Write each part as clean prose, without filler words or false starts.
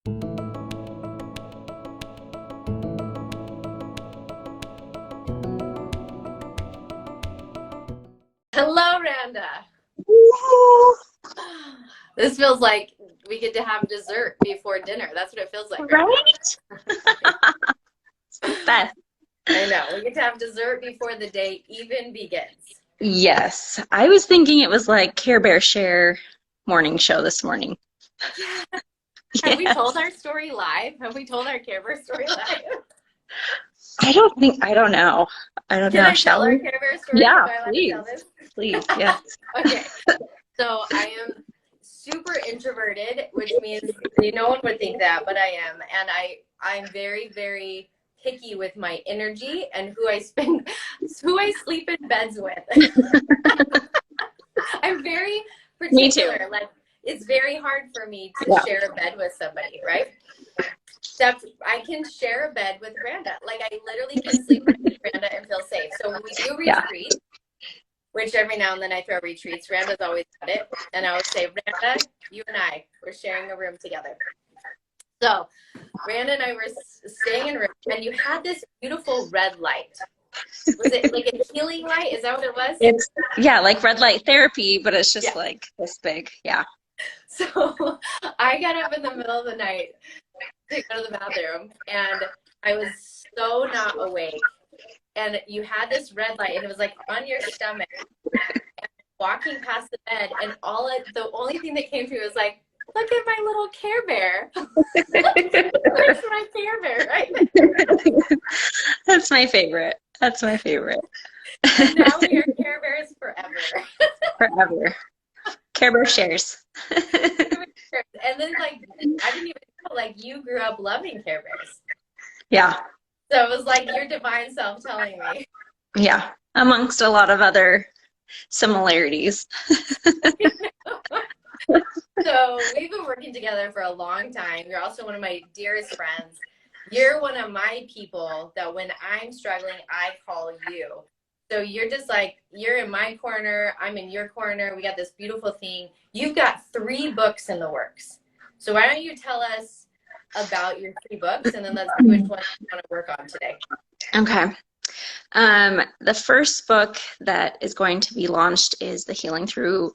Hello, Randa. Hello. This feels like we get to have dessert before dinner. That's what it feels like right Right? It's the best. now. I know. We get to have dessert before the day even begins. Yes. I was thinking it was like Care Bear Share morning show this morning. Yeah. Have we told Yes. our story live? Have we told our Care Bear story live? I don't know. I don't Can know. I tell Shall our we? Care Bear story? Am Yeah, I allowed to tell please. this? Please. Yes. Okay. So I am super introverted, which means no one would think that, but I am. And I'm very, very picky with my energy and who I sleep in beds with. I'm very Me too. particular. Like, it's very hard for me to Yeah. share a bed with somebody, right? Except I can share a bed with Randa. Like, I literally can sleep with Randa and feel safe. So when we do Yeah. retreat, which every now and then I throw retreats, Randa's always got it. And I would say, Randa, you and I, we're sharing a room together. So Randa and I were staying in a room, and you had this beautiful red light. Was it like a healing light? Is that what it was? It's like red light therapy, but it's just Yeah. like this big. Yeah. So I got up in the middle of the night to go to the bathroom, and I was so not awake. And you had this red light, and it was like on your stomach, and walking past the bed, and the only thing that came to me was like, look at my little Care Bear. There's my Care Bear, right? That's my favorite. That's my favorite. And now we are Care Bears forever. Forever. Care Bear shares. And then, like, I didn't even know, like, you grew up loving Care Bears. Yeah. So it was like your divine self telling me. Yeah. Amongst a lot of other similarities. So we've been working together for a long time. You're also one of my dearest friends. You're one of my people that when I'm struggling, I call you. So you're just like, you're in my corner, I'm in your corner. We got this beautiful thing. You've got 3 books in the works. So why don't you tell us about your 3 books, and then let's see which one you want to work on today. Okay. The first book that is going to be launched is the Healing Through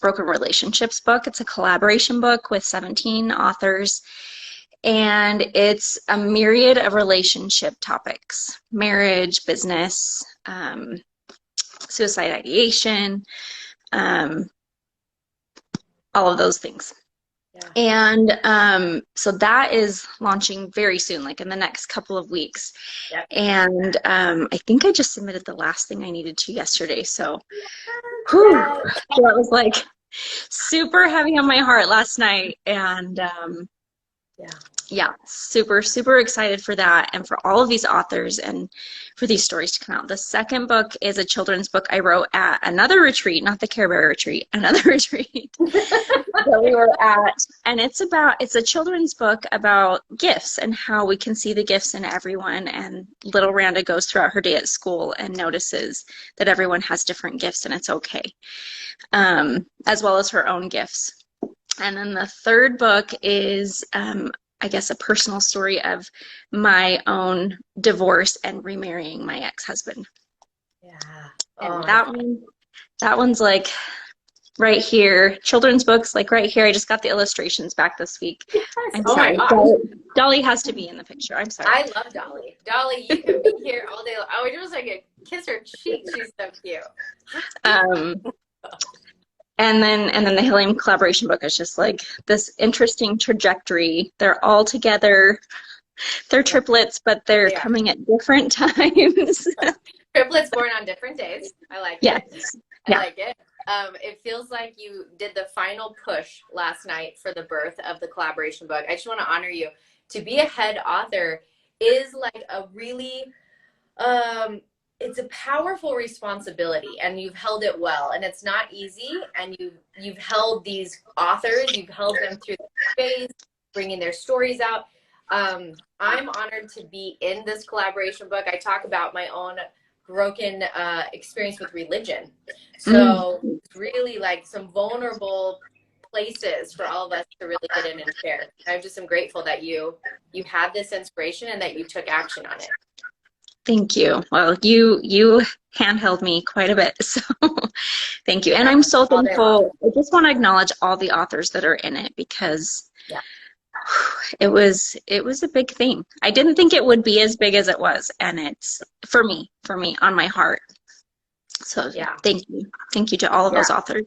Broken Relationships book. It's a collaboration book with 17 authors, and it's a myriad of relationship topics: marriage, business, suicide ideation, all of those things. Yeah. And so that is launching very soon, like in the next couple of weeks. Yep. And I think I just submitted the last thing I needed to yesterday. So whew, that was like super heavy on my heart last night. And yeah, super, super excited for that and for all of these authors and for these stories to come out. The second book is a children's book I wrote at another retreat, not the Care Bear retreat, another retreat that we were at. And it's a children's book about gifts and how we can see the gifts in everyone. And little Randa goes throughout her day at school and notices that everyone has different gifts and it's okay, as well as her own gifts. And then the third book is I guess a personal story of my own divorce and remarrying my ex-husband. Yeah. And that one's like right here. Children's books, like right here. I just got the illustrations back this week. Yes. I'm sorry. My gosh. Dolly has to be in the picture. I'm sorry. I love Dolly. Dolly, you can be here all day long. Oh, it was like a kiss her cheek. She's so cute. And then the Healing Collaboration book is just like this interesting trajectory. They're all together. They're triplets, but they're coming at different times. Triplets born on different days. I like yes. it. I like it. It feels like you did the final push last night for the birth of the collaboration book. I just want to honor you. To be a head author is like a really it's a powerful responsibility, and you've held it well, and it's not easy, and you've held these authors, you've held them through the space, bringing their stories out. I'm honored to be in this collaboration book. I talk about my own broken experience with religion, so it's really like some vulnerable places for all of us to really get in and share. I just am grateful that you had this inspiration and that you took action on it. Thank you. Well, you handheld me quite a bit, so thank you. And I'm so thankful. I just want to acknowledge all the authors that are in it, because it was a big thing. I didn't think it would be as big as it was, and it's for me on my heart. So thank you to all of those authors.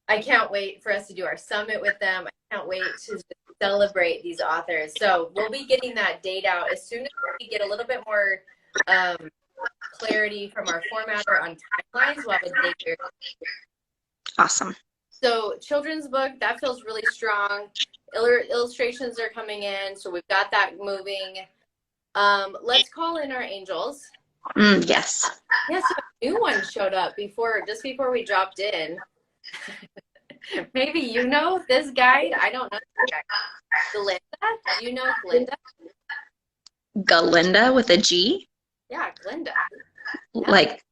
I can't wait for us to do our summit with them. I can't wait to celebrate these authors. So we'll be getting that date out as soon as we get a little bit more clarity from our formatter on timelines. We'll have a date here. Awesome. So children's book, that feels really strong. Illustrations are coming in, so we've got that moving. Let's call in our angels. Yes. Yes, a new one showed up just before we dropped in. Maybe you know this guide. I don't know this guy. Glinda? Do you know Glinda? Galinda with a G? Yeah, Glinda. Like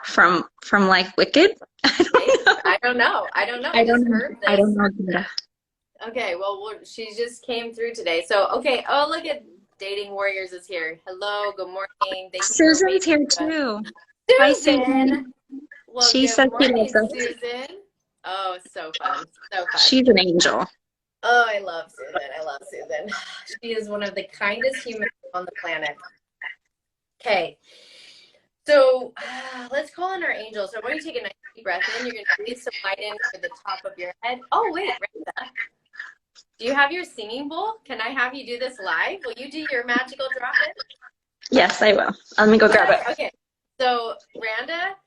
from like Wicked? I don't know. I don't know. I don't know Glinda. Okay, well, she just came through today. So, okay. Oh, look at Dating Warriors is here. Hello, good morning. Susan's here too. Hi, Susan. Well, she says she loves us. Susan. Oh, so fun. So fun. She's an angel. Oh, I love Susan. I love Susan. She is one of the kindest humans on the planet. Okay. So let's call in our angels. So I want you to take a nice deep breath in. You're going to breathe some light in to the top of your head. Oh, wait, Randa. Do you have your singing bowl? Can I have you do this live? Will you do your magical drop-in? Yes, I will. Let me go grab it. Okay. So Randa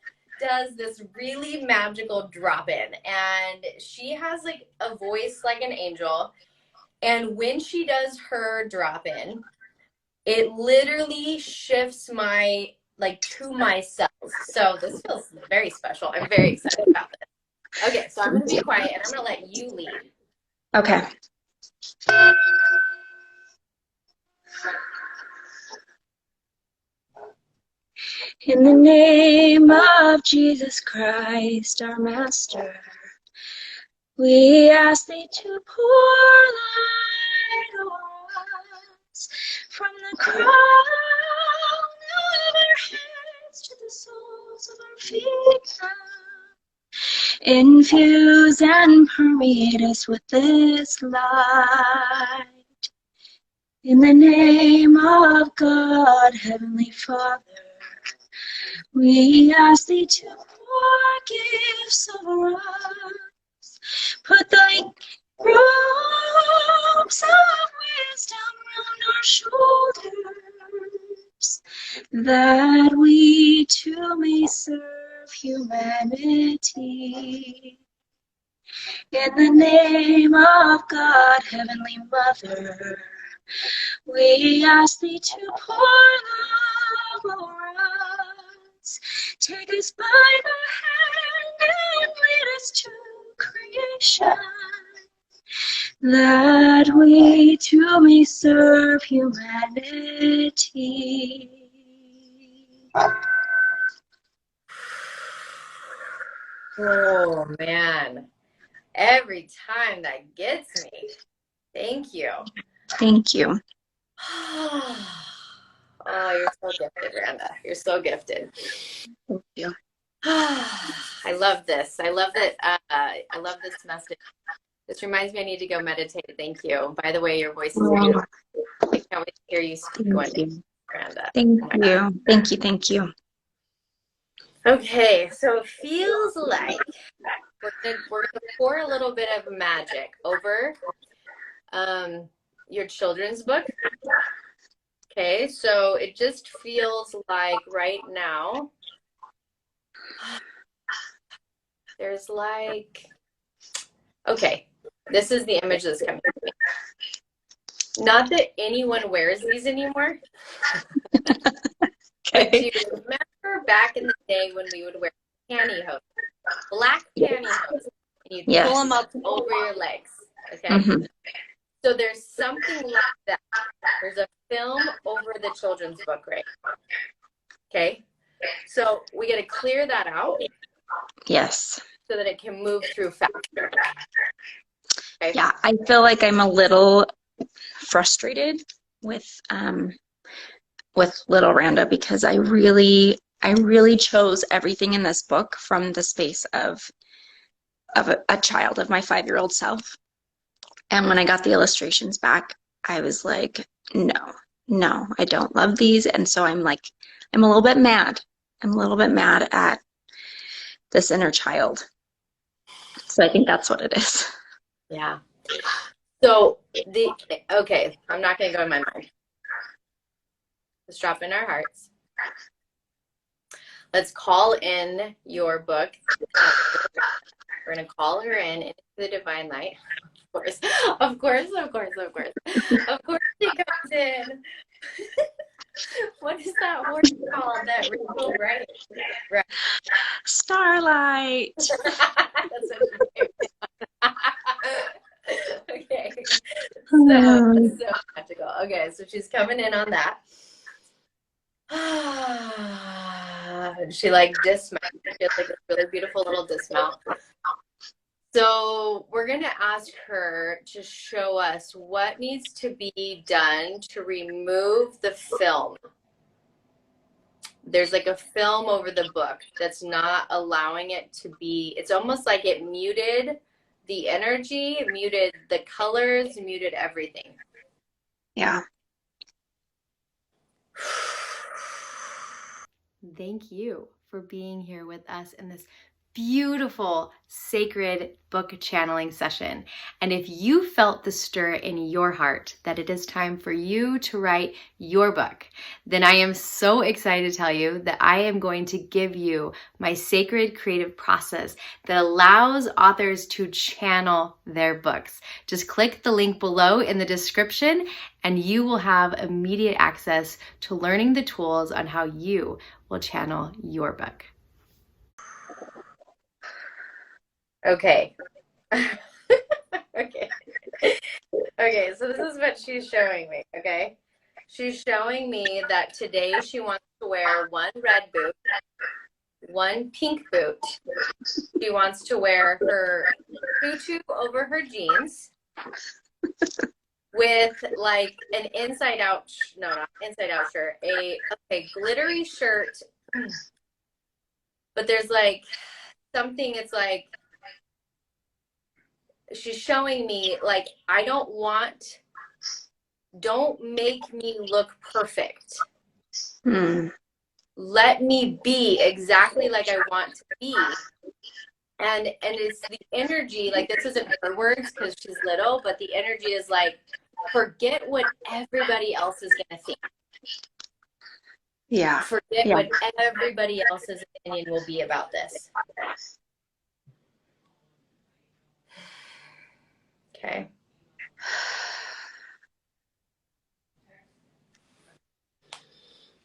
does this really magical drop-in, and she has like a voice like an angel. And when she does her drop-in, it literally shifts my to myself. So this feels very special. I'm very excited about this. Okay, so I'm going to be quiet and I'm going to let you lead. Okay. In the name of Jesus Christ, our Master, we ask thee to pour light on us from the crown of our heads to the soles of our feet now. Infuse and permeate us with this light. In the name of God, Heavenly Father, we ask thee to pour gifts over us. Put thy robes of wisdom round our shoulders, that we too may serve humanity. In the name of God, Heavenly Mother, we ask thee to pour love over us. Take us by the hand and lead us to creation, that we too may serve humanity. Oh, man. Every time that gets me. Thank you. Thank you. Oh, you're so gifted, Randa. You're so gifted. Thank you. I love this. I love that. I love this message. This reminds me I need to go meditate. Thank you. By the way, your voice is beautiful. I can't wait to hear you speak one day, Randa. Thank you. Thank you. Thank you. Okay, so it feels like we're gonna pour a little bit of magic over your children's book. Okay, so it just feels like right now there's okay, this is the image that's coming to me. Not that anyone wears these anymore. Okay. But do you remember back in the day when we would wear pantyhose, black pantyhose, and you'd pull them up over your legs, okay? Mm-hmm. So there's something like that. There's a film over the children's book, right? Okay? So we got to clear that out. Yes. So that it can move through faster. Okay. Yeah, I feel like I'm a little frustrated with little Randa because I really chose everything in this book from the space of a child, of my 5-year-old self. And when I got the illustrations back, I was like, no, no, I don't love these. And so I'm a little bit mad. I'm a little bit mad at this inner child. So I think that's what it is. Yeah. So okay, I'm not gonna go in my mind. Let's drop in our hearts. Let's call in your book. We're gonna call her in into the divine light. Of course, of course, of course, of course. Of course she comes in. What is that horse called? That Rachel Wright. Right. Starlight. That's what she gave me. Okay. So practical. Okay, so she's coming in on that. She like dismount. She has like this really beautiful little dismount. So we're gonna ask her to show us what needs to be done to remove the film. There's like a film over the book that's not allowing it to be, it's almost like it muted the energy, muted the colors, muted everything. Yeah. Thank you for being here with us in this beautiful, sacred book channeling session. And if you felt the stir in your heart that it is time for you to write your book, then I am so excited to tell you that I am going to give you my sacred creative process that allows authors to channel their books. Just click the link below in the description and you will have immediate access to learning the tools on how you will channel your book. Okay. Okay. Okay, so this is what she's showing me, okay? She's showing me that today she wants to wear one red boot, one pink boot. She wants to wear her tutu over her jeans with like an inside out, no, not inside out shirt, a glittery shirt, but there's like something, it's like, she's showing me like, don't make me look perfect. Let me be exactly like I want to be. And it's the energy, like this isn't her words because she's little, but the energy is like, forget what everybody else is going to think. Yeah. Forget what everybody else's opinion will be about this. Okay.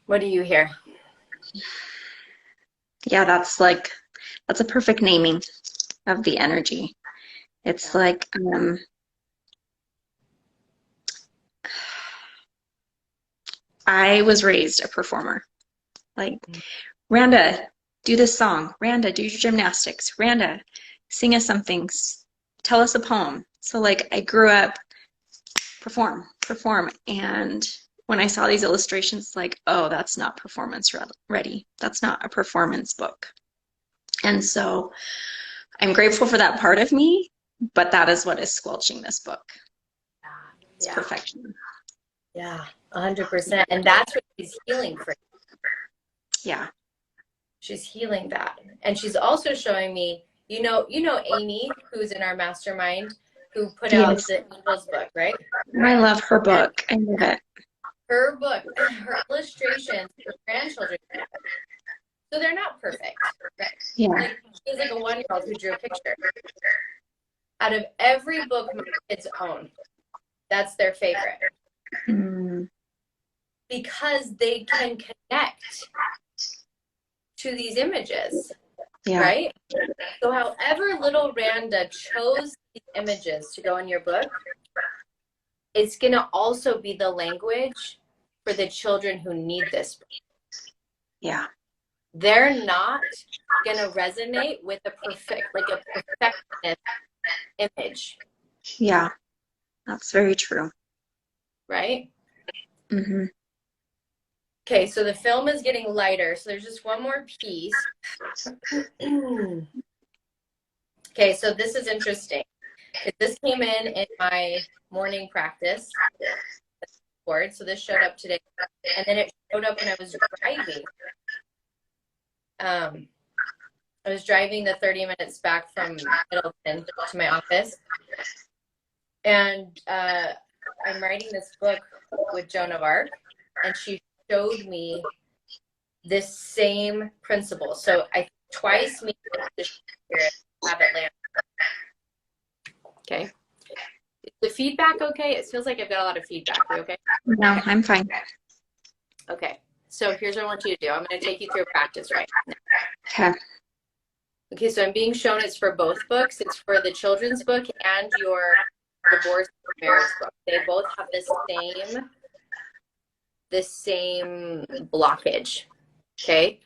What do you hear? Yeah, that's a perfect naming of the energy. It's like, I was raised a performer. Like, Randa, do this song. Randa, do your gymnastics. Randa, sing us something. Tell us a poem. So like, I grew up perform. And when I saw these illustrations, like, oh, that's not performance ready. That's not a performance book. And so I'm grateful for that part of me, but that is what is squelching this book. It's perfection. Yeah, 100%. And that's what she's healing for. Yeah. She's healing that. And she's also showing me, you know Amy, who's in our mastermind, who put out the Angels book, right? I love her book. I love it. Her book, her illustrations, her grandchildren. So they're not perfect. Right? Yeah. Like, she's like a 1-year-old who drew a picture. Out of every book my kids own, that's their favorite. Because they can connect to these images, right? So however little Randa chose these images to go in your book, it's going to also be the language for the children who need this book. Yeah. They're not going to resonate with a perfectionist image. Yeah, that's very true. right? Mm-hmm. Okay, so the film is getting lighter. So there's just one more piece. Okay, so this is interesting. This came in my morning practice board. So this showed up today. And then it showed up when I was driving. I was driving the 30 minutes back from Middleton to my office. And I'm writing this book with Joan of Arc. And she showed me this same principle. So I twice made the spirit have it land. Okay. Is the feedback okay? It feels like I've got a lot of feedback. Are you okay? No, I'm fine. Okay. So here's what I want you to do. I'm going to take you through a practice right now. Okay. Okay, so I'm being shown it's for both books. It's for the children's book and your divorce and marriage book. They both have the same blockage. Okay.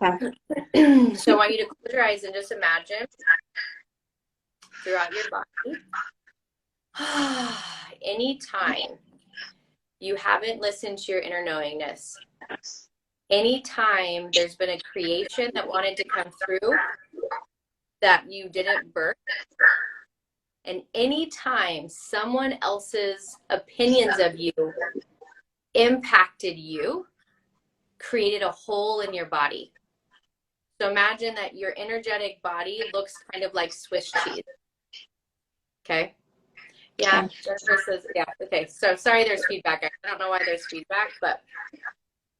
Okay. So I want you to close your eyes and just imagine throughout your body. Anytime you haven't listened to your inner knowingness, anytime there's been a creation that wanted to come through that you didn't birth, and anytime someone else's opinions of you impacted you, created a hole in your body. So imagine that your energetic body looks kind of like Swiss cheese. Okay. Yeah. Okay. Jennifer says, yeah. Okay. So sorry there's feedback. I don't know why there's feedback, but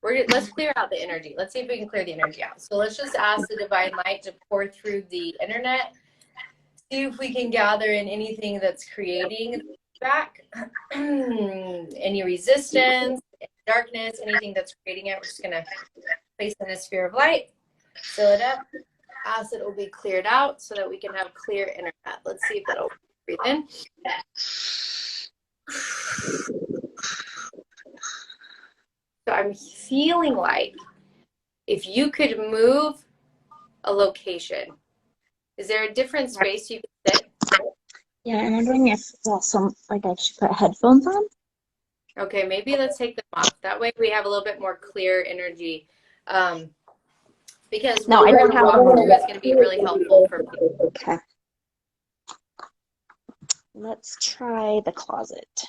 let's clear out the energy. Let's see if we can clear the energy out. So let's just ask the divine light to pour through the internet. See if we can gather in anything that's creating feedback, any resistance, any darkness, anything that's creating it. We're just going to place in a sphere of light, fill it up, ask that it will be cleared out so that we can have clear internet. Let's see if that'll breathe in. So I'm feeling like if you could move a location, is there a different space you could sit? Yeah, I'm wondering if also like I should put headphones on. Okay, maybe let's take them off. That way we have a little bit more clear energy. Because No, what I we're don't going to have walk them. through is going to be really helpful for people. Okay. Let's try the closet.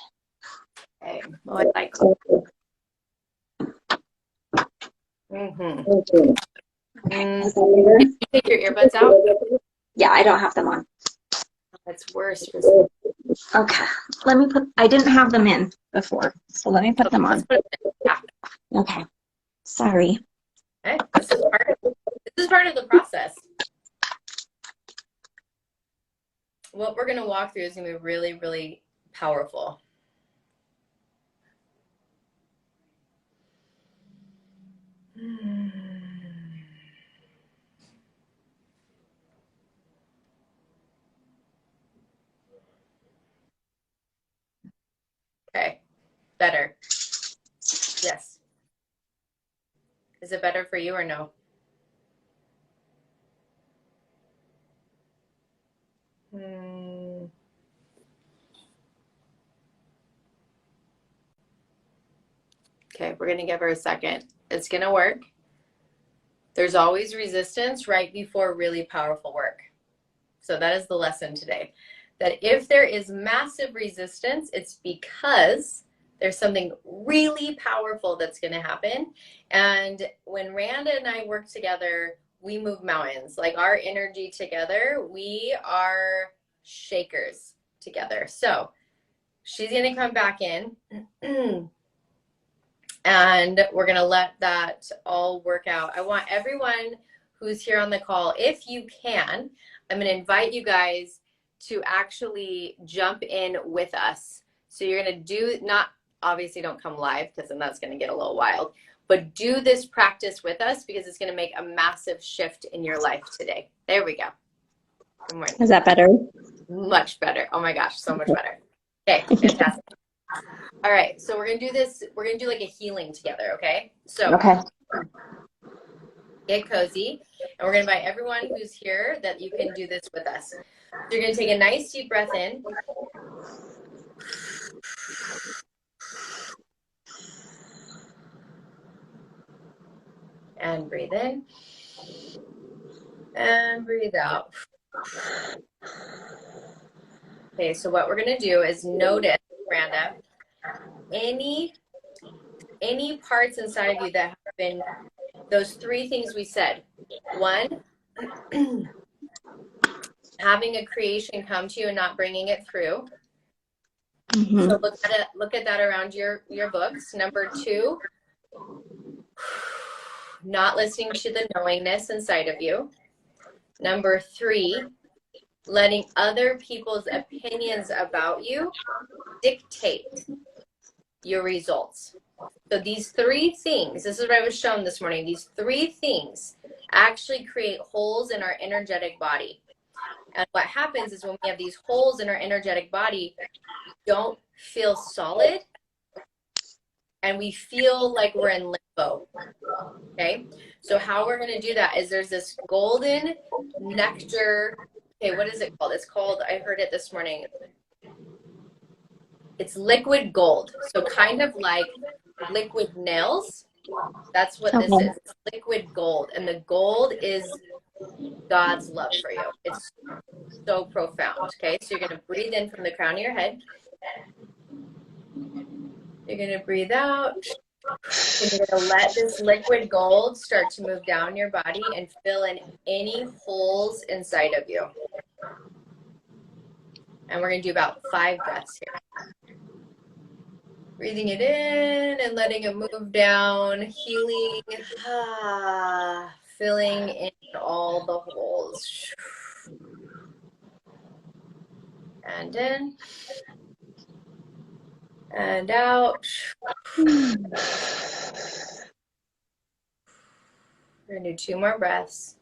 Okay. Oh, I like. Mm-hmm. Is that better? Did you take your earbuds out? Yeah, I don't have them on. That's worse. Okay. I didn't have them in before, so let me put them on. Yeah. Okay. Sorry. Okay. This is part of the process. What we're going to walk through is going to be really, really powerful. Okay. Better. Yes. Is it better for you or no? Okay, we're going to give her a second. It's going to work. There's always resistance right before really powerful work. So that is the lesson today. That if there is massive resistance, it's because there's something really powerful that's going to happen. And when Randa and I work together, we move mountains. Like our energy together, we are shakers together. So she's going to come back in. And we're going to let that all work out. I want everyone who's here on the call, if you can, I'm going to invite you guys to actually jump in with us. So you're going to do, not obviously don't come live because then that's going to get a little wild, but do this practice with us because it's going to make a massive shift in your life today. There we go. Good morning. Is that better? Much better. Oh my gosh, so much better. Okay, fantastic. All right, so we're going to do this. We're going to do like a healing together, okay? So Okay. Get cozy. And we're going to invite everyone who's here that you can do this with us. So you're going to take a nice deep breath in. And breathe in. And breathe out. Okay, so what we're going to do is notice, Randa, any parts inside of you that have been those three things we said. One, having a creation come to you and not bringing it through. Mm-hmm. So look at that around your books. Number two, not listening to the knowingness inside of you. Number three, letting other people's opinions about you dictate your results. So these three things, this is what I was shown this morning, these three things actually create holes in our energetic body. And what happens is when we have these holes in our energetic body, don't feel solid, and we feel like we're in limbo. Okay, so how we're going to do that is there's this golden nectar. Okay, what is it called? It's called, I heard it this morning, it's liquid gold. So kind of like liquid nails. That's what this is. It's liquid gold. And the gold is God's love for you. It's so profound. Okay, so you're going to breathe in from the crown of your head. You're going to breathe out. And you're going to let this liquid gold start to move down your body and fill in any holes inside of you. And we're going to do about 5 breaths here. Breathing it in and letting it move down, healing, filling in all the holes. And in. And out. We're going to do 2 more breaths.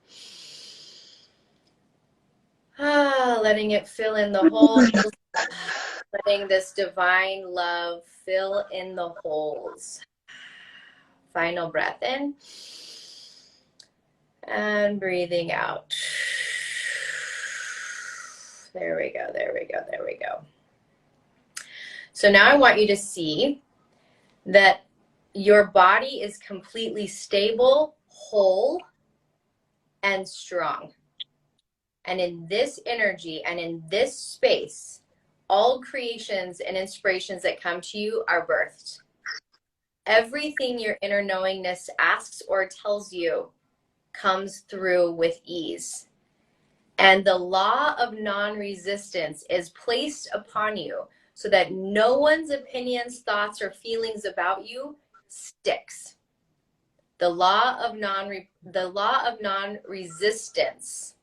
Letting it fill in the holes. Letting this divine love fill in the holes. Final breath in. And breathing out. There we go, there we go, there we go. So now I want you to see that your body is completely stable, whole, and strong. And in this energy and in this space, all creations and inspirations that come to you are birthed. Everything your inner knowingness asks or tells you comes through with ease. And the law of non-resistance is placed upon you so that no one's opinions, thoughts, or feelings about you sticks. The law of non-resistance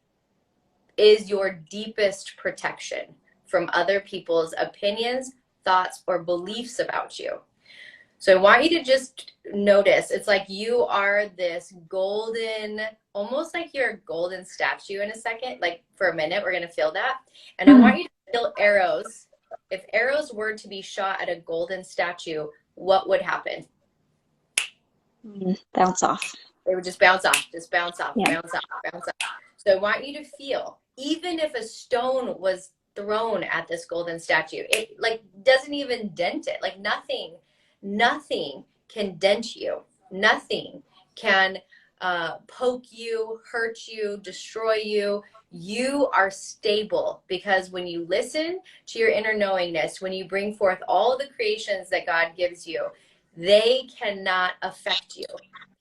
is your deepest protection from other people's opinions, thoughts, or beliefs about you. So I want you to just notice, it's like you are this golden, almost like you're a golden statue in a second. Like for a minute, we're going to feel that. And I want you to feel arrows. If arrows were to be shot at a golden statue, what would happen? Bounce off. They would just bounce off, bounce off, Yeah. bounce off, bounce off. So I want you to feel, even if a stone was thrown at this golden statue, it like doesn't even dent it. Like nothing can dent you. Nothing can poke you, hurt you, destroy you. You are stable because when you listen to your inner knowingness, when you bring forth all the creations that God gives you, they cannot affect you.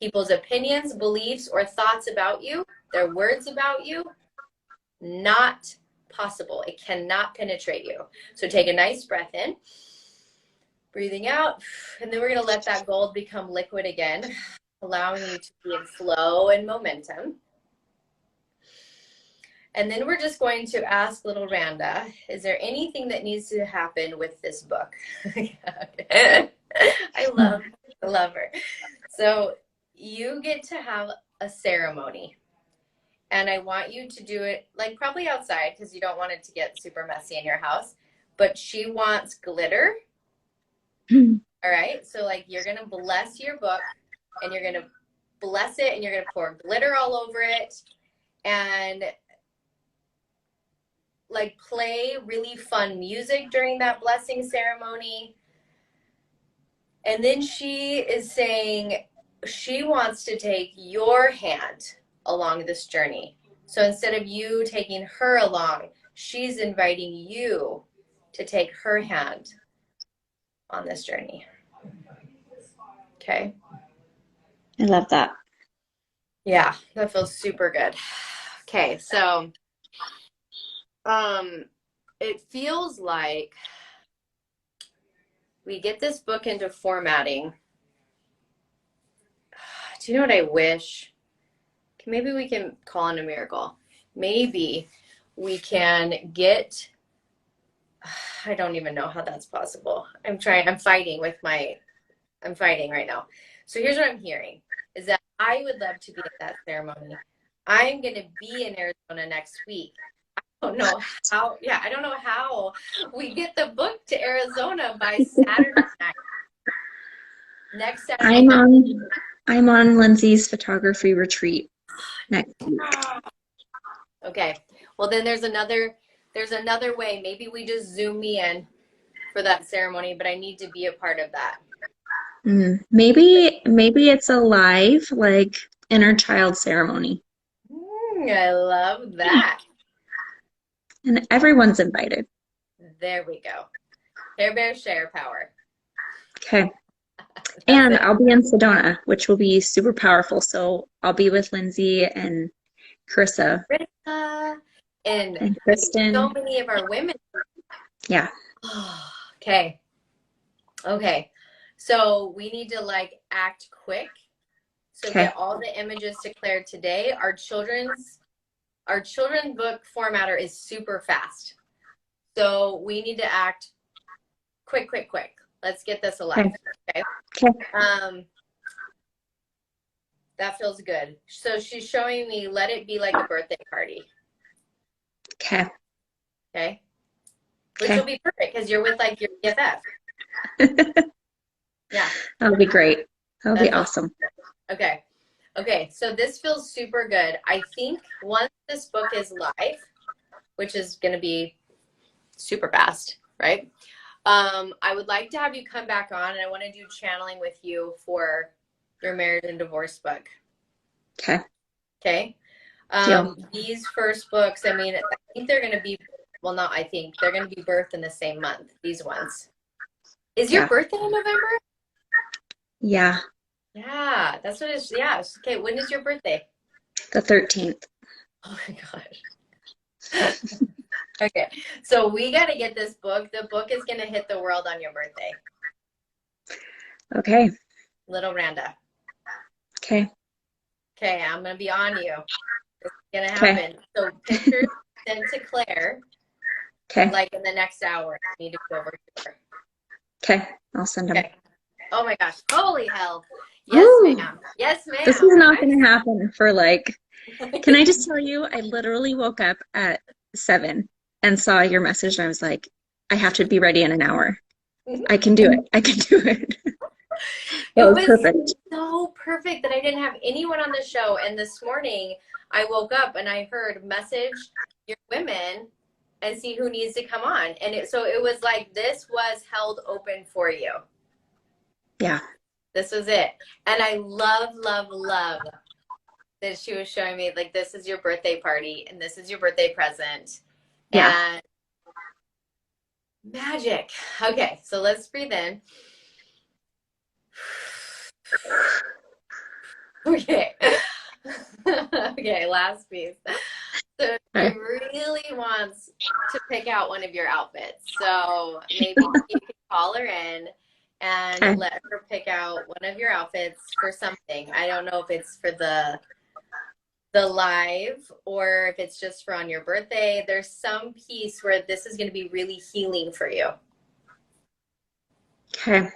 People's opinions, beliefs, or thoughts about you, their words about you, not possible. It cannot penetrate you. So take a nice breath in, breathing out, and then we're going to let that gold become liquid again, allowing you to be in flow and momentum. And then we're just going to ask little Randa, is there anything that needs to happen with this book? I love her. So you get to have a ceremony. And I want you to do it like probably outside because you don't want it to get super messy in your house. But she wants glitter. All right. So like you're going to bless your book and you're going to bless it and you're going to pour glitter all over it and like play really fun music during that blessing ceremony. And then she is saying, she wants to take your hand along this journey. So instead of you taking her along, she's inviting you to take her hand on this journey. Okay. I love that. Yeah, that feels super good. Okay, so it feels like we get this book into formatting. Do you know what I wish? Maybe we can call in a miracle. Maybe we can get, I don't even know how that's possible. I'm fighting right now. So here's what I'm hearing is that I would love to be at that ceremony. I'm going to be in Arizona next week. I don't know how we get the book to Arizona by Saturday night. Next Saturday night. I'm on Lindsay's photography retreat next week. Okay. Well, then there's another way. Maybe we just Zoom me in for that ceremony, but I need to be a part of that. Maybe it's a live, like, inner child ceremony. I love that. And everyone's invited. There we go. Care Bear share power. Okay. And I'll be in Sedona, which will be super powerful. So I'll be with Lindsay and Carissa and Kristen. So many of our women. Yeah. Okay. So we need to like act quick. So get all the images declared today. Our children's book formatter is super fast. So we need to act quick. Let's get this alive. Okay. That feels good. So she's showing me, let it be like a birthday party. Okay. Which will be perfect because you're with like your BFF. Yeah. That'll be great. That'll be awesome. Okay. So this feels super good. I think once this book is live, which is going to be super fast, right? I would like to have you come back on, and I want to do channeling with you for your marriage and divorce book. Okay. These first books, I mean, I think they're going to be, well, not I think, they're going to be birthed in the same month, these ones. Is your birthday in November? Yeah. Yeah, that's what it's, yeah. Okay, when is your birthday? The 13th. Oh my gosh. Okay, so we got to get this book. The book is going to hit the world on your birthday. Okay. Little Randa. Okay, I'm going to be on you. It's going to happen. So pictures sent to Claire. Like in the next hour. I need to go over here. Okay, I'll send them. Oh my gosh. Holy hell. Yes, ma'am. Yes, ma'am. This is not going to happen for like, can I just tell you, I literally woke up at 7 and saw your message and I was like, I have to be ready in an hour. I can do it. That was perfect. So perfect that I didn't have anyone on the show. And this morning I woke up and I heard message your women and see who needs to come on. And so it was like, this was held open for you. Yeah. This was it. And I love that she was showing me, like, this is your birthday party and this is your birthday present. Yeah. And magic. Okay, so let's breathe in. Okay. Okay, last piece. So she really wants to pick out one of your outfits. So maybe you can call her in and let her pick out one of your outfits for something. I don't know if it's for the live or if it's just for on your birthday. There's some piece where this is going to be really healing for you. Okay.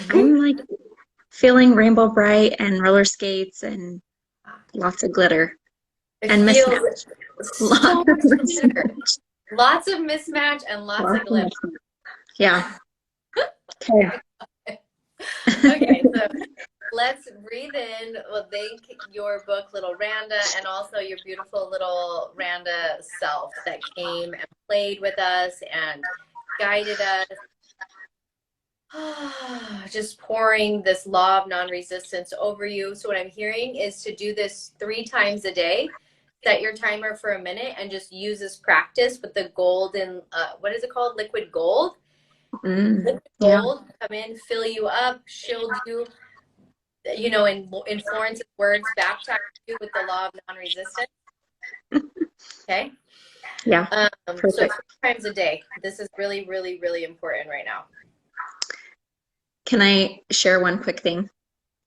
I'm like feeling rainbow bright and roller skates and lots of glitter. And mismatch. Lots of mismatch and lots of glitter. Yeah. Okay. Okay, so let's breathe in. Well, thank your book, Little Randa, and also your beautiful little Randa self that came and played with us and guided us. just pouring this law of non-resistance over you. So what I'm hearing is to do this 3 times a day. Set your timer for a minute and just use this practice with the golden, what is it called? Liquid gold. Liquid Yeah. gold come in, fill you up, shield you, you know, in Florence's words, baptize you with the law of non-resistance. Okay. Yeah. So Perfect. 3 times a day. This is really, really, really important right now. Can I share one quick thing?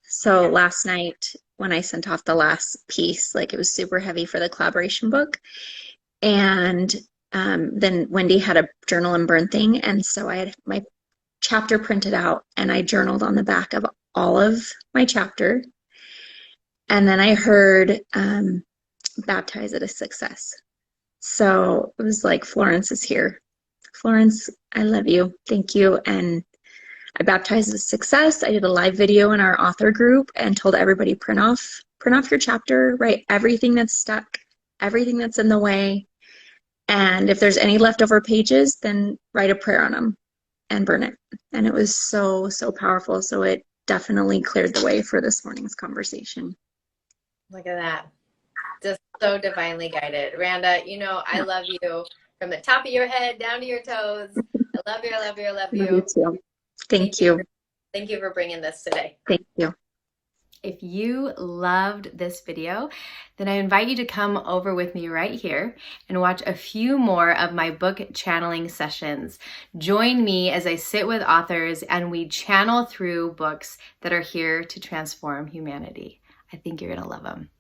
So last night when I sent off the last piece, like it was super heavy for the collaboration book. And then Wendy had a journal and burn thing. And so I had my chapter printed out and I journaled on the back of all of my chapter. And then I heard baptize it a success. So it was like, Florence is here. Florence, I love you. Thank you. And I baptized a success. I did a live video in our author group and told everybody print off your chapter, write everything that's stuck, everything that's in the way. And if there's any leftover pages, then write a prayer on them and burn it. And it was so, so powerful. So it definitely cleared the way for this morning's conversation. Look at that. Just so divinely guided. Randa, you know, I love you from the top of your head down to your toes. I love you, I love you, I love you. Love you too. Thank you. Thank you for bringing this today. Thank you. If you loved this video, then I invite you to come over with me right here and watch a few more of my book channeling sessions. Join me as I sit with authors and we channel through books that are here to transform humanity. I think you're going to love them.